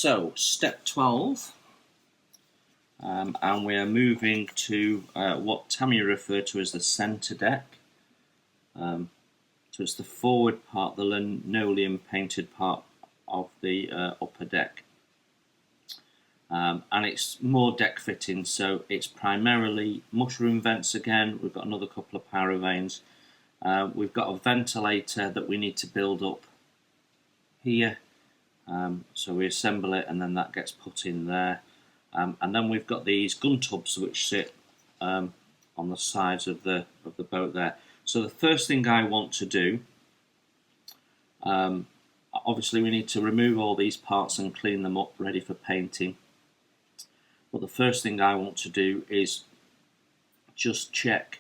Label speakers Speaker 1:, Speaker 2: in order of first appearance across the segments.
Speaker 1: So step 12, and we are moving to what Tamiya referred to as the centre deck. So it's the forward part, the linoleum painted part of the upper deck. And it's more deck fitting, so it's primarily mushroom vents again. We've got another couple of paravenes. We've got a ventilator that we need to build up here. So we assemble it and then that gets put in there. And then we've got these gun tubs which sit on the sides of the boat there. So the first thing I want to do, obviously we need to remove all these parts and clean them up ready for painting. But the first thing I want to do is just check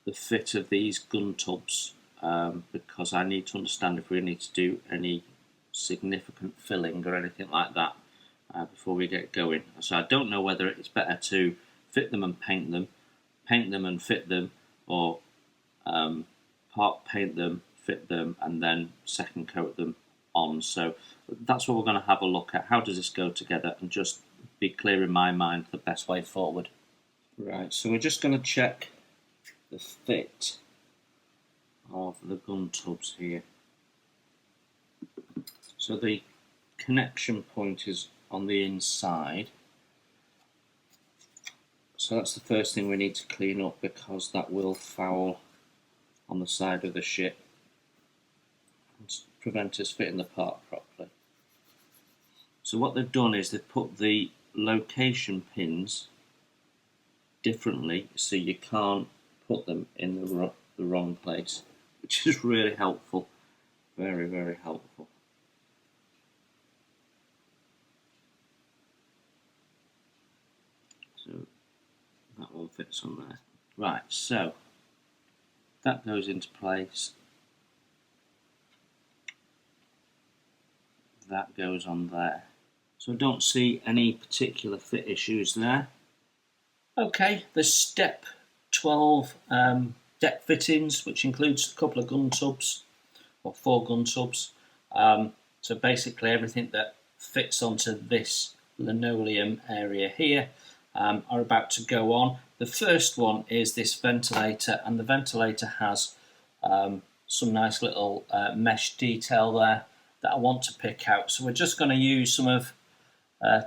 Speaker 1: the fit of these gun tubs, because I need to understand if we need to do any significant filling or anything like that before we get going. So I don't know whether it's better to fit them and paint them and fit them, or part paint them, fit them, and then second coat them on. So that's what we're going to have a look at. How does this go together, and just be clear in my mind the best way forward. Right, so we're just going to check the fit of the gun tubs here. So the connection point is on the inside. So that's the first thing we need to clean up, because that will foul on the side of the ship and prevent us fitting the part properly. So what they've done is they've put the location pins differently, so you can't put them in the wrong place, which is really helpful. Very, very helpful. So that one fits on there. Right, so that goes into place. That goes on there. So I don't see any particular fit issues there. Okay, the step 12 deck fittings, which includes a couple of gun tubs, or 4 gun tubs. So basically everything that fits onto this linoleum area here are about to go on. The first one is this ventilator, and the ventilator has some nice little mesh detail there that I want to pick out. So we're just going to use some of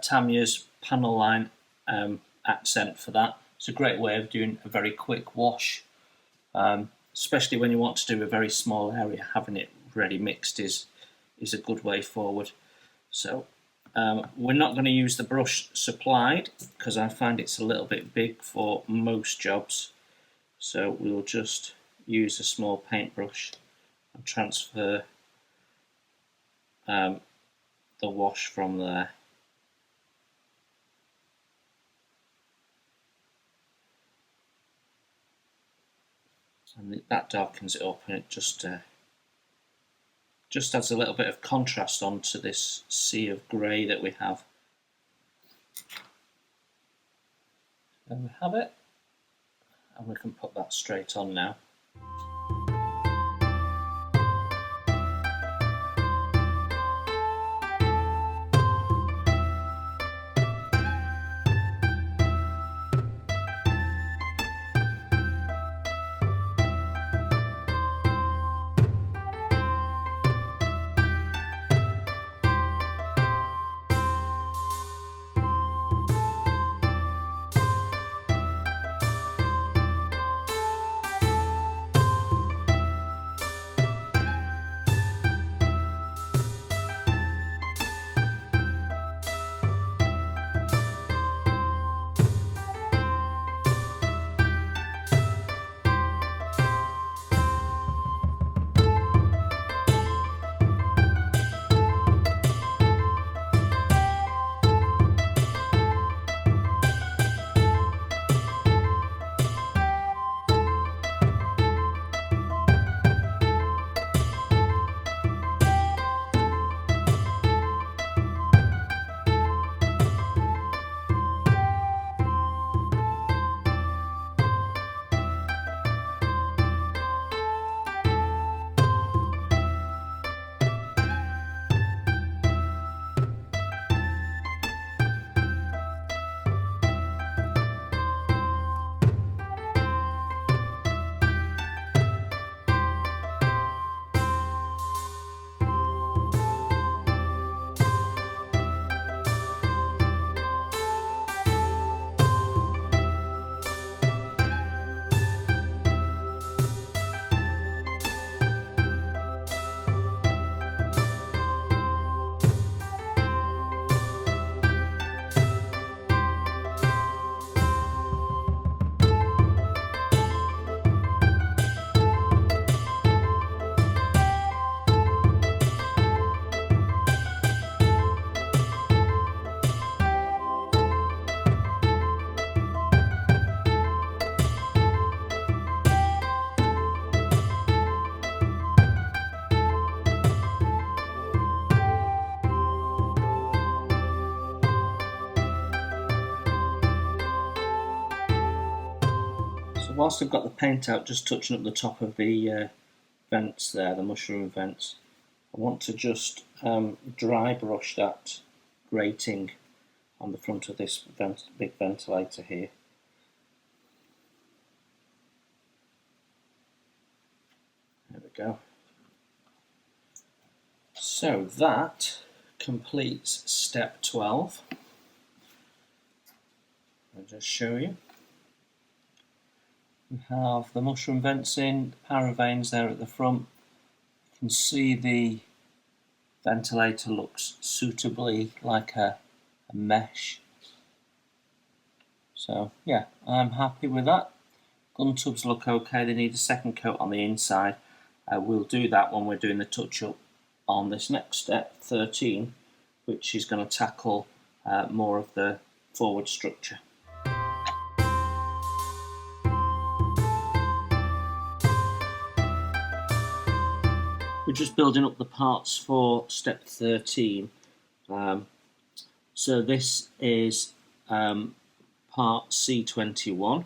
Speaker 1: Tamiya's panel line accent for that. It's a great way of doing a very quick wash, especially when you want to do a very small area. Having it ready mixed is a good way forward. So we're not going to use the brush supplied, because I find it's a little bit big for most jobs. So we'll just use a small paintbrush and transfer the wash from there. And that darkens it up, and it just adds a little bit of contrast onto this sea of grey that we have. There we have it, and we can put that straight on now. whilst I've got the paint out, just touching up the top of the vents there, the mushroom vents, I want to just dry brush that grating on the front of this big ventilator here. There we go. So that completes step 12. I'll just show you. We have the mushroom vents in, the paravanes there at the front. You can see the ventilator looks suitably like a mesh. So yeah, I'm happy with that. Gun tubs look okay, they need a second coat on the inside. We'll do that when we're doing the touch-up on this next step, 13, which is going to tackle more of the forward structure. We're just building up the parts for step 13. So this is part C21,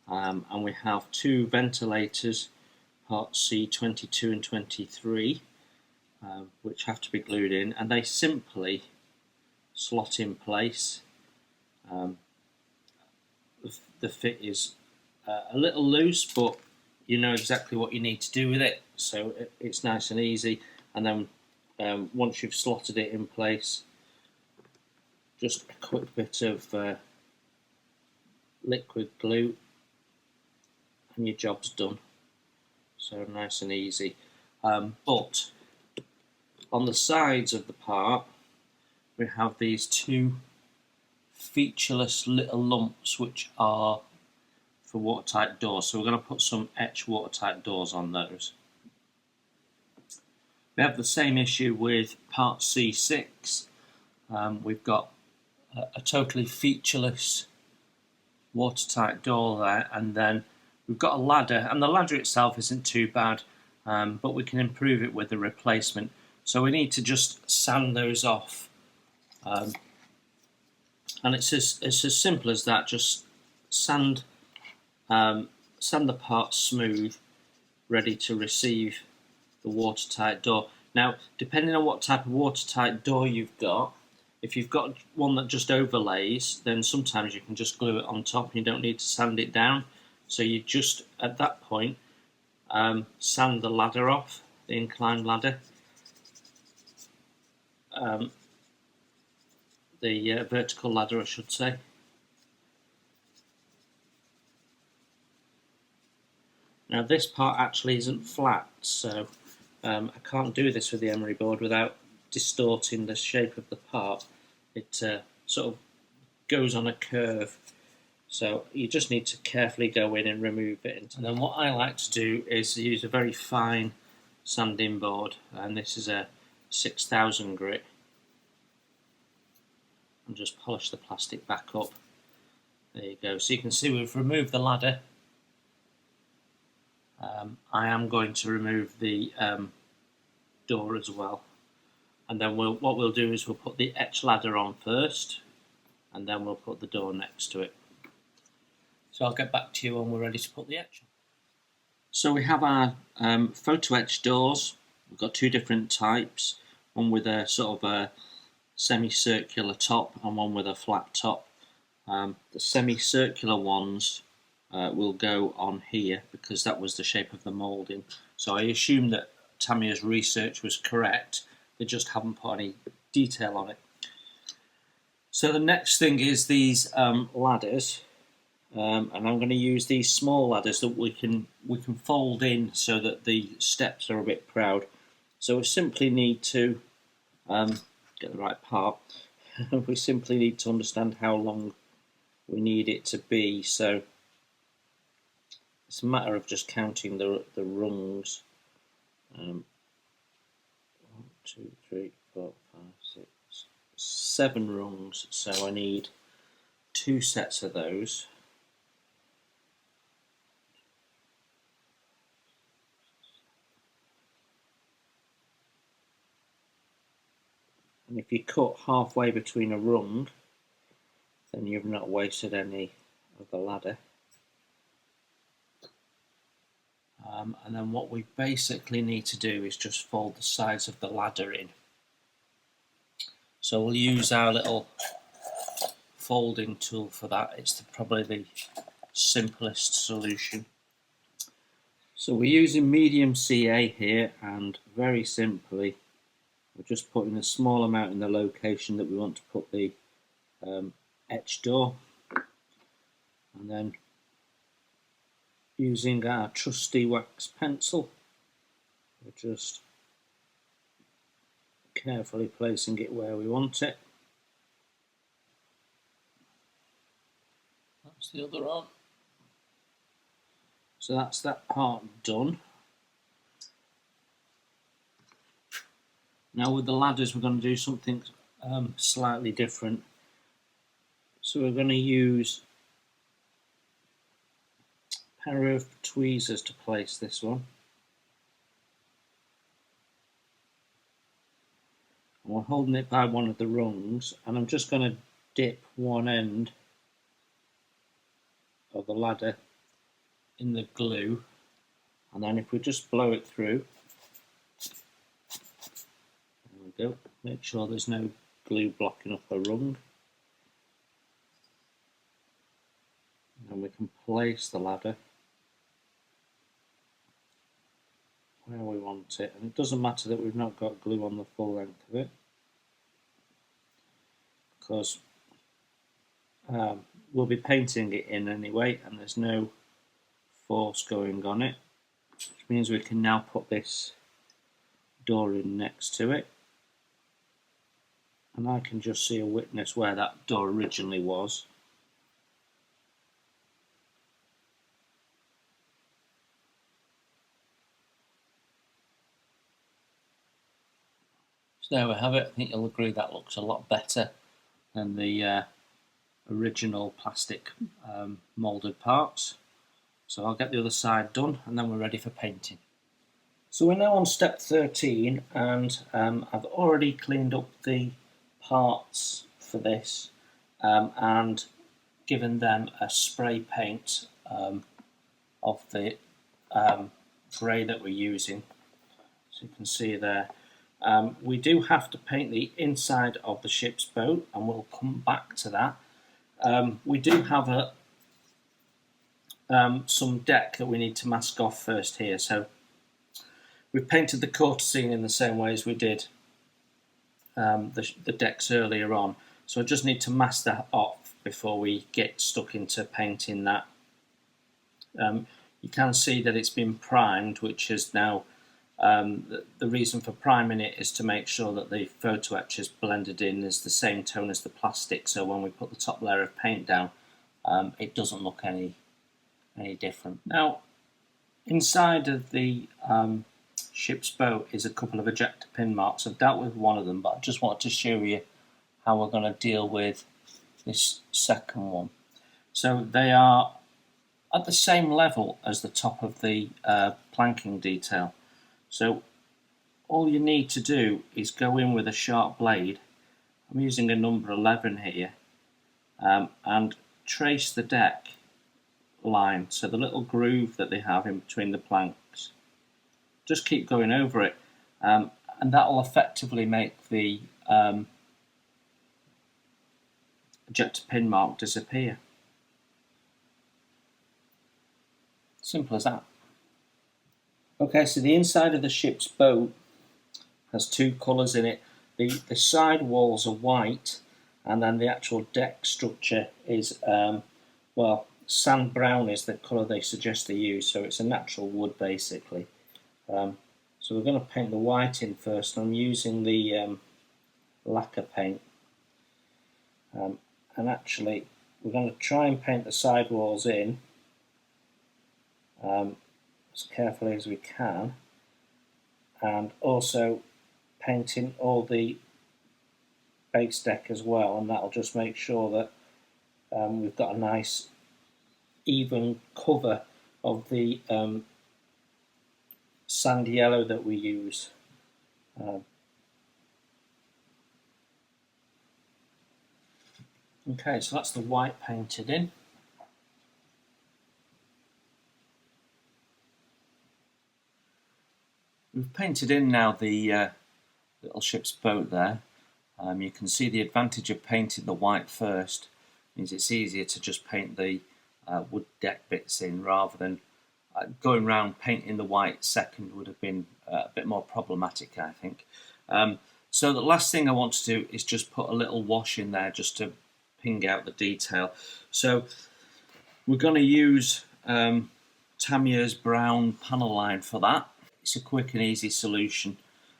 Speaker 1: and we have two ventilators, part C22 and 23, which have to be glued in, and they simply slot in place. The fit is a little loose, but you know exactly what you need to do with it, so it's nice and easy. And then once you've slotted it in place, just a quick bit of liquid glue and your job's done. So nice and easy. But on the sides of the part, we have these two featureless little lumps which are for watertight doors. So we're going to put some etched watertight doors on those. We have the same issue with part C6. We've got a totally featureless watertight door there, and then we've got a ladder, and the ladder itself isn't too bad, but we can improve it with the replacement. So we need to just sand those off, and it's as simple as that. Just sand the part smooth, ready to receive the watertight door. Now, depending on what type of watertight door you've got, if you've got one that just overlays, then sometimes you can just glue it on top and you don't need to sand it down. So you just, at that point, sand the ladder off, the inclined ladder, the vertical ladder I should say. Now this part actually isn't flat, so I can't do this with the emery board without distorting the shape of the part. It sort of goes on a curve, so you just need to carefully go in and remove it. And then what I like to do is use a very fine sanding board, and this is a 6000 grit, and just polish the plastic back up. There you go. So you can see we've removed the ladder. I am going to remove the door as well, and then what we'll do is we'll put the etch ladder on first, and then we'll put the door next to it. So I'll get back to you when we're ready to put the etch on. So we have our photo etch doors. We've got two different types, one with a sort of a semicircular top and one with a flat top. The semicircular ones will go on here because that was the shape of the moulding. So I assume that Tamiya's research was correct, they just haven't put any detail on it. So the next thing is these ladders, and I'm going to use these small ladders that we can fold in so that the steps are a bit proud. So we simply need to get the right part. We simply need to understand how long we need it to be. So it's a matter of just counting the rungs. 1, 2, 3, 4, 5, 6, 7 rungs. So I need 2 sets of those. And if you cut halfway between a rung, then you've not wasted any of the ladder. and then what we basically need to do is just fold the sides of the ladder in. So we'll use our little folding tool for that. It's probably the simplest solution. So we're using medium CA here, and very simply we're just putting a small amount in the location that we want to put the etch door, and then using our trusty wax pencil we're just carefully placing it where we want it. That's the other one. So that's that part done. Now with the ladders we're going to do something slightly different. So we're going to use a pair of tweezers to place this one. And we're holding it by one of the rungs, and I'm just going to dip one end of the ladder in the glue, and then if we just blow it through, there we go, make sure there's no glue blocking up a rung, and then we can place the ladder where we want it, and it doesn't matter that we've not got glue on the full length of it, because we'll be painting it in anyway, and there's no force going on it, which means we can now put this door in next to it, and I can just see a witness where that door originally was. So there we have it. I think you'll agree that looks a lot better than the original plastic moulded parts. So I'll get the other side done, and then we're ready for painting. So we're now on step 13, and I've already cleaned up the parts for this and given them a spray paint of the grey that we're using. So you can see there. We do have to paint the inside of the ship's boat, and we'll come back to that. We do have some deck that we need to mask off first here. So we've painted the quarter scene in the same way as we did the decks earlier on. So I just need to mask that off before we get stuck into painting that. You can see that it's been primed, which is now the reason for priming it is to make sure that the photo etch is blended in as the same tone as the plastic, so when we put the top layer of paint down it doesn't look any different. Now inside of the ship's boat is a couple of ejector pin marks. I've dealt with one of them, but I just wanted to show you how we're going to deal with this second one. So they are at the same level as the top of the planking detail. So all you need to do is go in with a sharp blade. I'm using a number 11 here, and trace the deck line, so the little groove that they have in between the planks. Just keep going over it, and that will effectively make the ejector pin mark disappear. Simple as that. Okay, so the inside of the ship's boat has two colours in it. The side walls are white, and then the actual deck structure is, well, sand brown is the colour they suggest to use, so it's a natural wood basically. So we're going to paint the white in first, and I'm using the lacquer paint. And actually we're going to try and paint the side walls in as carefully as we can, and also painting all the base deck as well, and that'll just make sure that we've got a nice even cover of the sand yellow that we use. Okay, so that's the white painted in. We've painted in now the little ship's boat there. You can see the advantage of painting the white first. It means it's easier to just paint the wood deck bits in rather than going round painting the white second would have been a bit more problematic, I think. So the last thing I want to do is just put a little wash in there just to ping out the detail. So we're going to use Tamiya's brown panel line for that. It's a quick and easy solution.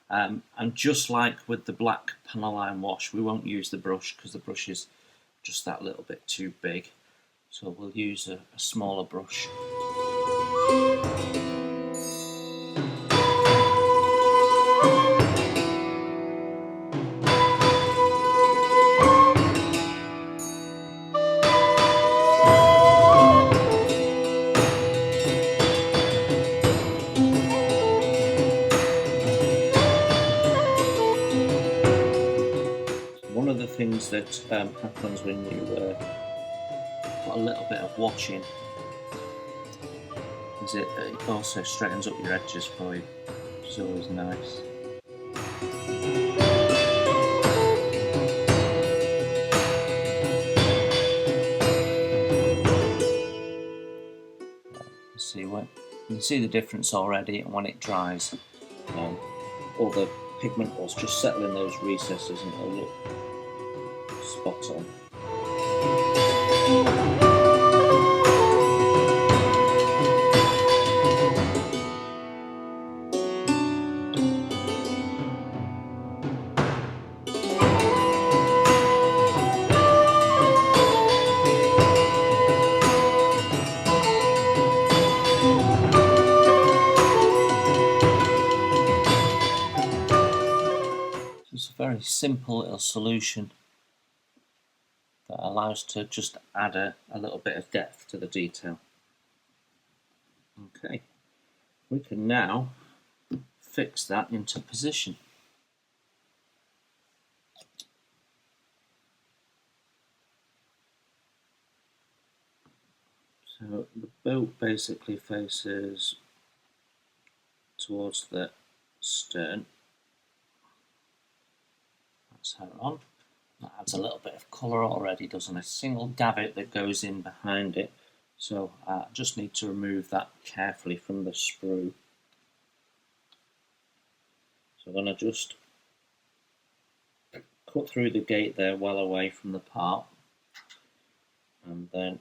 Speaker 1: And just like with the black panel line wash, we won't use the brush because the brush is just that little bit too big. So we'll use a smaller brush. One of the things that happens when you put a little bit of wash in is it also straightens up your edges for you, which is always nice. You can see the difference already, and when it dries, all the pigment will just settle in those recesses and it'll look spot on. It's a very simple little solution that allows to just add a little bit of depth to the detail. Okay, we can now fix that into position. So the boat basically faces towards the stern. That's her on. That adds a little bit of colour already, doesn't it? A single davit that goes in behind it. So I just need to remove that carefully from the sprue. So I'm going to just cut through the gate there well away from the part, and then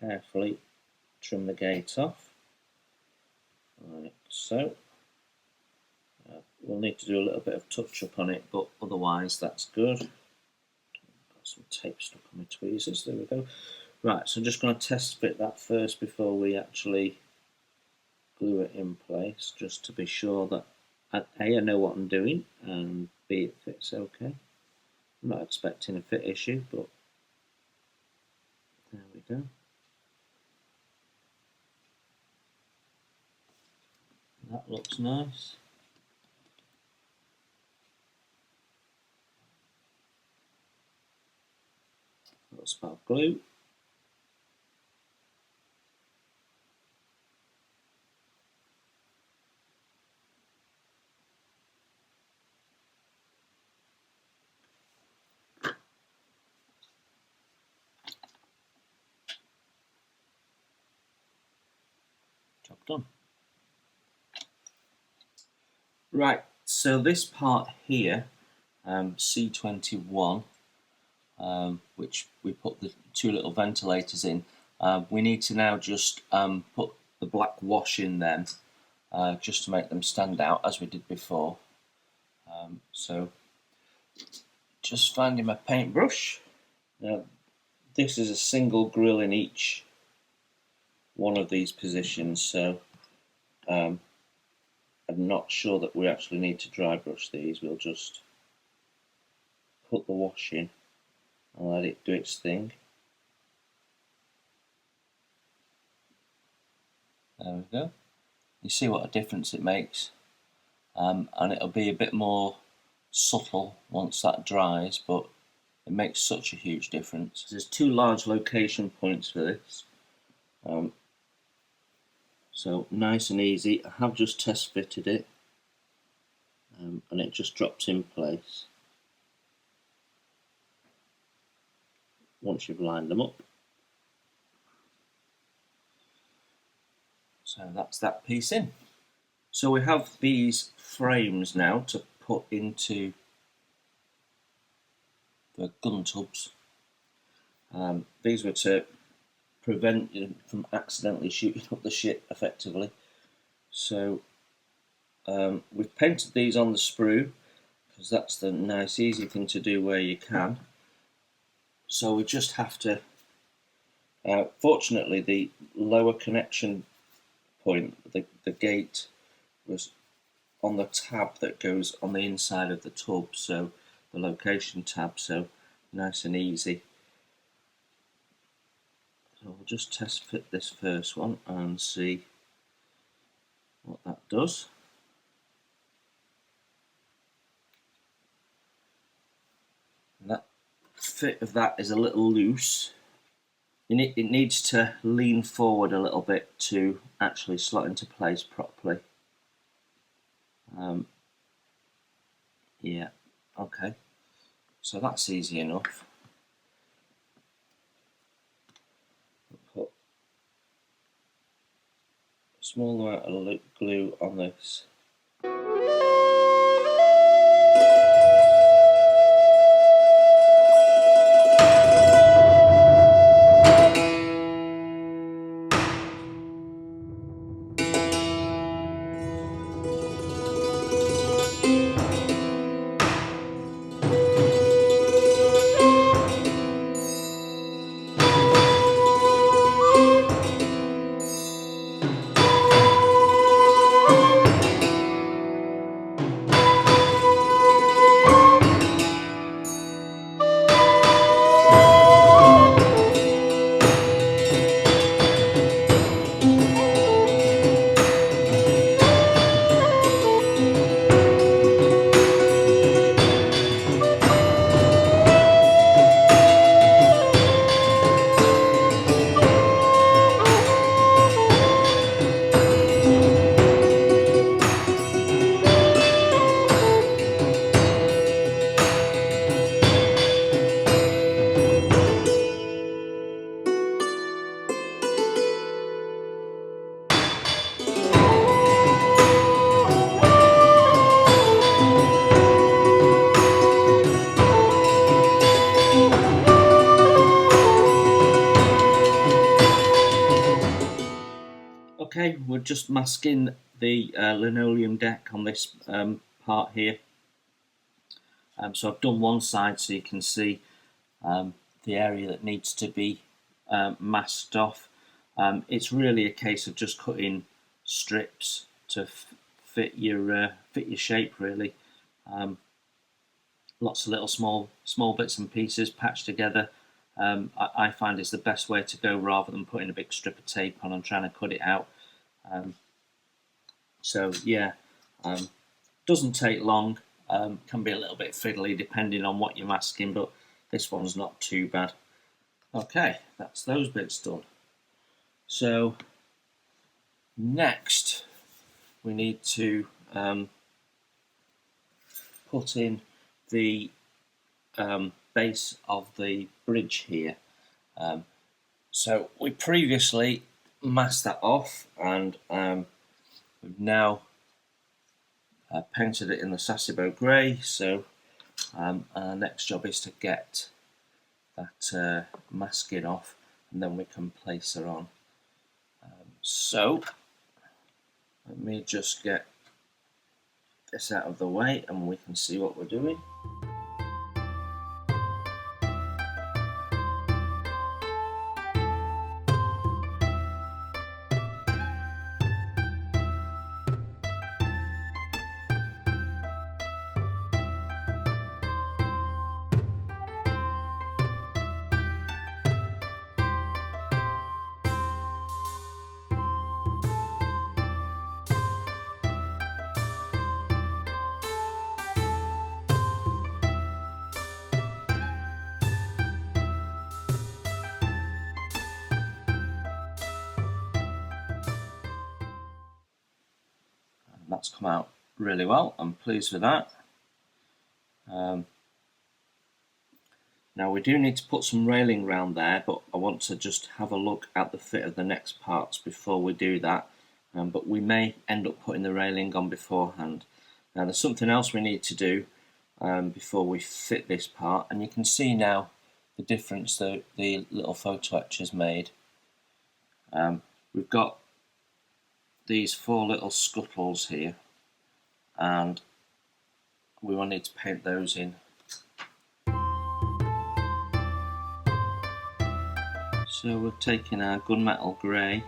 Speaker 1: carefully trim the gate off, like so. We'll need to do a little bit of touch up on it, but otherwise that's good. Got some tape stuck on my tweezers, there we go. Right, so I'm just going to test fit that first before we actually glue it in place, just to be sure that A, I know what I'm doing, and B, it fits okay. I'm not expecting a fit issue, but there we go. That looks nice. A little spot of glue. Job done. Right, so this part here, C21, which we put the two little ventilators in, we need to now just put the black wash in them just to make them stand out as we did before. So just finding my paintbrush. Now this is a single grill in each one of these positions, so I'm not sure that we actually need to dry brush these. We'll just put the wash in and let it do its thing. There we go. You see what a difference it makes, and it'll be a bit more subtle once that dries, but it makes such a huge difference. There's two large location points for this. So nice and easy. I have just test fitted it, and it just drops in place once you've lined them up. So that's that piece in. So we have these frames now to put into the gun tubs. These were to prevent you from accidentally shooting up the ship effectively. So we've painted these on the sprue because that's the nice easy thing to do where you can. So we just have to, fortunately the lower connection point, the gate, was on the tab that goes on the inside of the tub, so the location tab, so nice and easy. So we'll just test fit this first one and see what that does. And that fit of that is a little loose. It needs to lean forward a little bit to actually slot into place properly. Yeah, okay, so that's easy enough. Put a small amount of glue on this. Okay, we're just masking the linoleum deck on this part here. So I've done one side so you can see the area that needs to be masked off. It's really a case of just cutting strips to fit your shape really. Lots of little small bits and pieces patched together. I find it's the best way to go rather than putting a big strip of tape on and trying to cut it out. So yeah, doesn't take long, can be a little bit fiddly depending on what you're masking, but this one's not too bad. Okay, that's those bits done. So next we need to put in the base of the bridge here. So we previously masked that off, and we've now painted it in the Sasebo grey. So our next job is to get that masking off, and then we can place her on. So let me just get this out of the way and we can see what we're doing. That's come out really well. I'm pleased with that. Now we do need to put some railing around there, but I want to just have a look at the fit of the next parts before we do that. But we may end up putting the railing on beforehand. Now there's something else we need to do before we fit this part, and you can see now the difference that the little photo etch has made. We've got these 4 little scuttles here, and we will need to paint those in. So we're taking our gunmetal grey,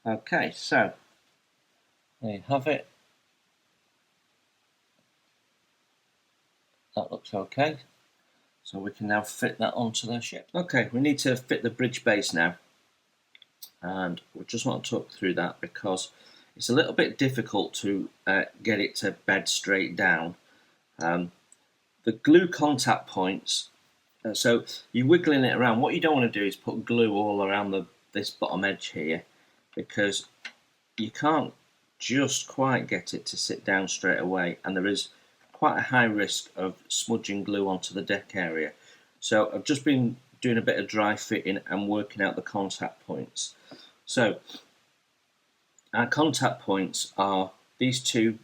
Speaker 1: Okay, so there you have it. That looks okay. So we can now fit that onto the ship. Okay, we need to fit the bridge base now. And we just want to talk through that because it's a little bit difficult to get it to bed straight down. The glue contact points, so you're wiggling it around. What you don't want to do is put glue all around this bottom edge here, because you can't just quite get it to sit down straight away, and there is quite a high risk of smudging glue onto the deck area. So I've just been doing a bit of dry fitting and working out the contact points. So our contact points are these 2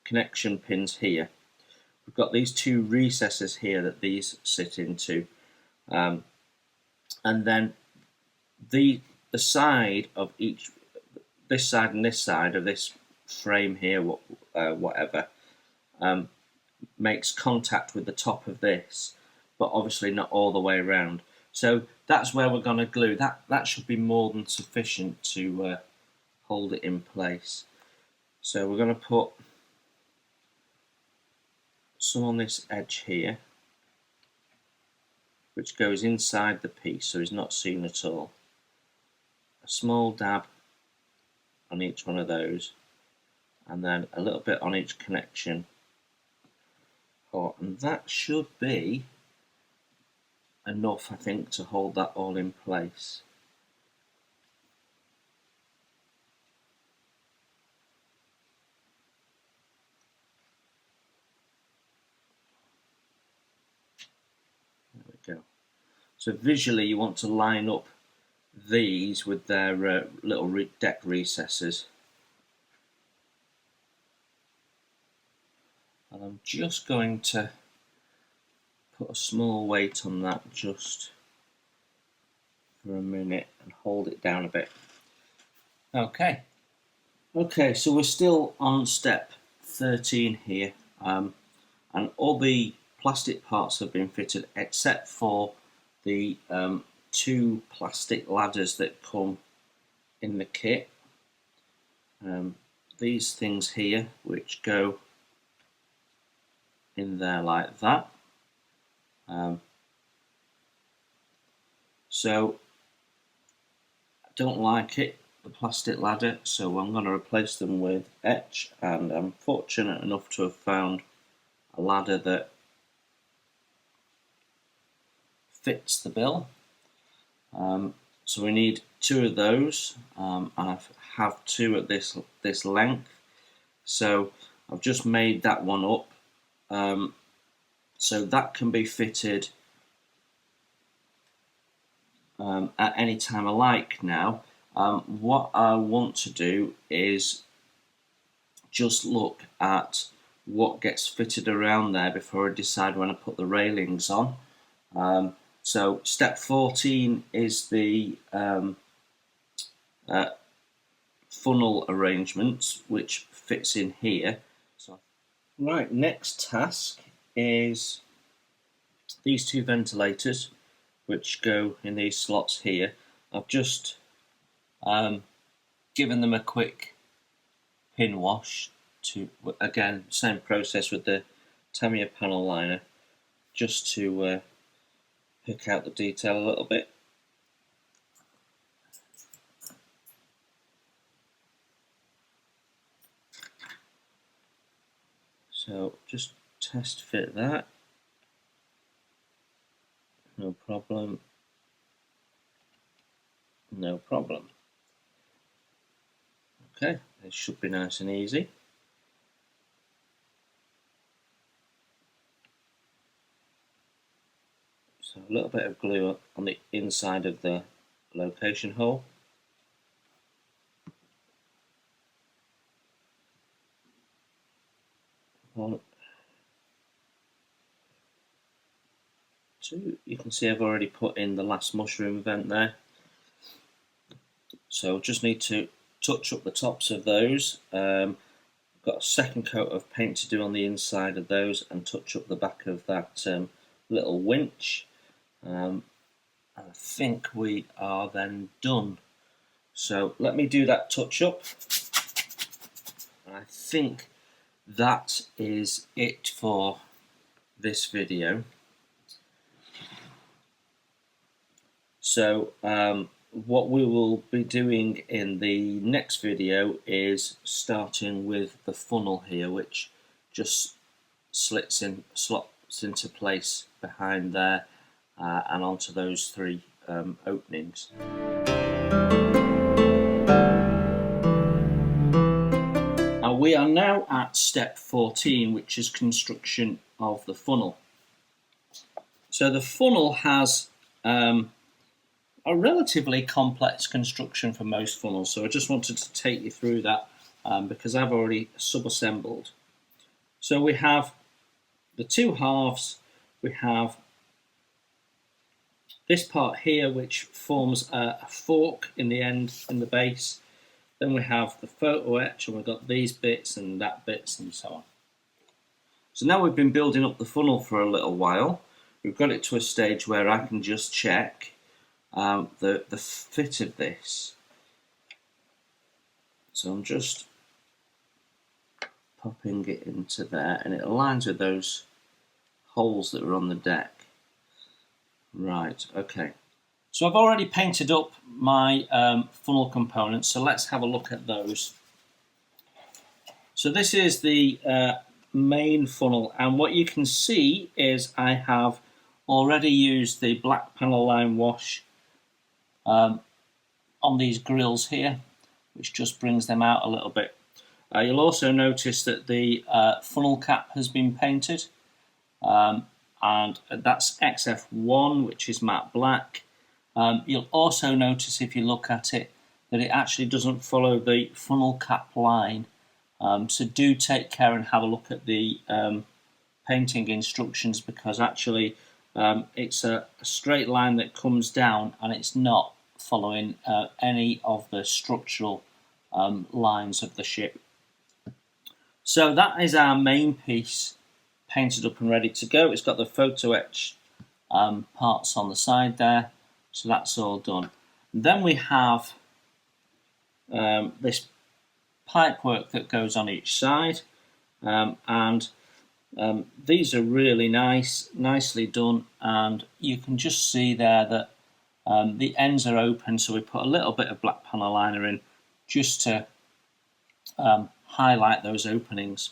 Speaker 1: connection pins here. We've got these 2 recesses here that these sit into, and then the side of each, this side and this side of this frame here, whatever, makes contact with the top of this, but obviously not all the way around. So that's where we're going to glue. That should be more than sufficient to hold it in place. So we're going to put some on this edge here, which goes inside the piece so it's not seen at all. A small dab on each one of those, and then a little bit on each connection. And that should be enough, I think, to hold that all in place. There we go. So visually you want to line up these with their little deck recesses. And I'm just going to put a small weight on that just for a minute and hold it down a bit. Okay, so we're still on step 13 here, and all the plastic parts have been fitted except for the 2 plastic ladders that come in the kit. These things here, which go in there like that. So I don't like it, the plastic ladder, so I'm going to replace them with etch, and I'm fortunate enough to have found a ladder that fits the bill. So we need 2 of those, and I have 2 at this length. So I've just made that one up. So that can be fitted at any time I like now. What I want to do is just look at what gets fitted around there before I decide when I put the railings on. So step 14 is the funnel arrangements, which fits in here. So, right, next task is these two ventilators, which go in these slots here. I've just given them a quick pin wash to, again, same process with the Tamiya panel liner, just to pick out the detail a little bit. So just test fit that, no problem, no problem. Okay, it should be nice and easy. So a little bit of glue on the inside of the location hole. One, two. You can see I've already put in the last mushroom vent there. So just need to touch up the tops of those. Got a second coat of paint to do on the inside of those and touch up the back of that little winch. I think we are then done. So let me do that touch up. I think that is it for this video. So what we will be doing in the next video is starting with the funnel here, which just slots into place behind there and onto those three openings. We are now at step 14, which is construction of the funnel. So the funnel has a relatively complex construction for most funnels, so I just wanted to take you through that because I've already sub-assembled. So we have the two halves, we have this part here which forms a fork in the end, in the base. Then we have the photo etch, and we've got these bits and that bits and so on. So now we've been building up the funnel for a little while. We've got it to a stage where I can just check the fit of this. So I'm just popping it into there, and it aligns with those holes that are on the deck. Right, okay. So I've already painted up my funnel components, so let's have a look at those. So this is the main funnel, and what you can see is I have already used the black panel line wash on these grills here, which just brings them out a little bit. You'll also notice that the funnel cap has been painted, and that's XF1, which is matte black. You'll also notice, if you look at it, that it actually doesn't follow the funnel cap line. So do take care and have a look at the painting instructions, because actually it's a straight line that comes down, and it's not following any of the structural lines of the ship. So that is our main piece painted up and ready to go. It's got the photo etch parts on the side there. So that's all done. And then we have this pipe work that goes on each side, and these are really nicely done, and you can just see there that the ends are open, so we put a little bit of black panel liner in just to highlight those openings.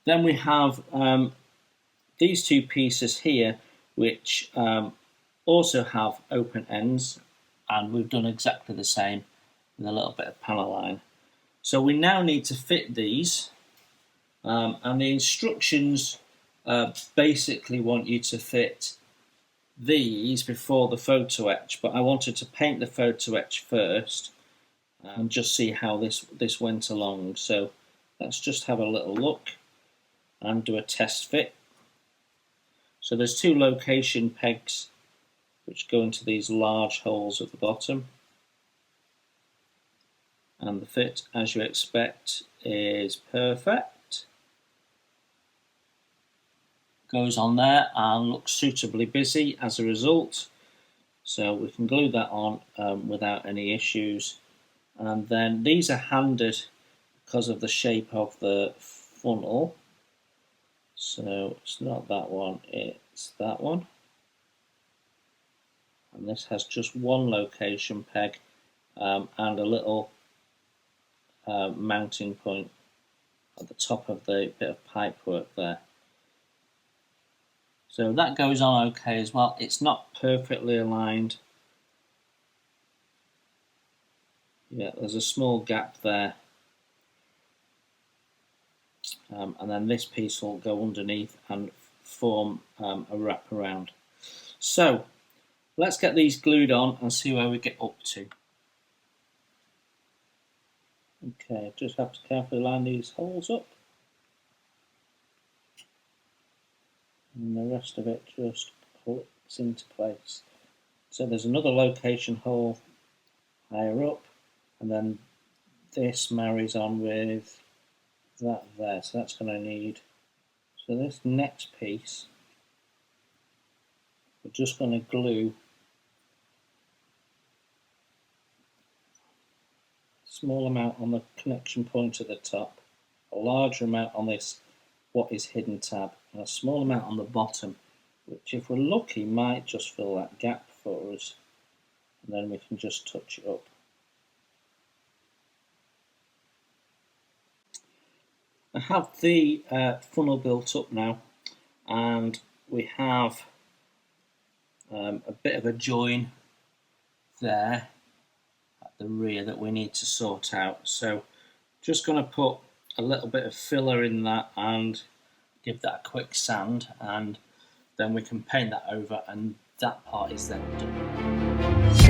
Speaker 1: Then we have these two pieces here, which also have open ends, and we've done exactly the same with a little bit of panel line. So we now need to fit these, and the instructions basically want you to fit these before the photo etch, but I wanted to paint the photo etch first and just see how this went along. So let's just have a little look and do a test fit. So there's two location pegs which go into these large holes at the bottom, and the fit, as you expect, is perfect. Goes on there and looks suitably busy as a result, so we can glue that on without any issues. And then these are handed because of the shape of the funnel, so it's not that one, it's that one, and this has just one location peg and a little mounting point at the top of the bit of pipe work there. So that goes on okay as well. It's not perfectly aligned. Yeah, there's a small gap there. And then this piece will go underneath and form a wraparound. So let's get these glued on and see where we get up to. Okay, just have to carefully line these holes up. And the rest of it just clicks into place. So there's another location hole higher up, and then this marries on with that there, so that's going to need, so this next piece we're just going to glue a small amount on the connection point at the top, a larger amount on this what is hidden tab, and a small amount on the bottom, which if we're lucky might just fill that gap for us, and then we can just touch it up. I have the funnel built up now, and we have a bit of a join there at the rear that we need to sort out. So just going to put a little bit of filler in that and give that a quick sand, and then we can paint that over, and that part is then done.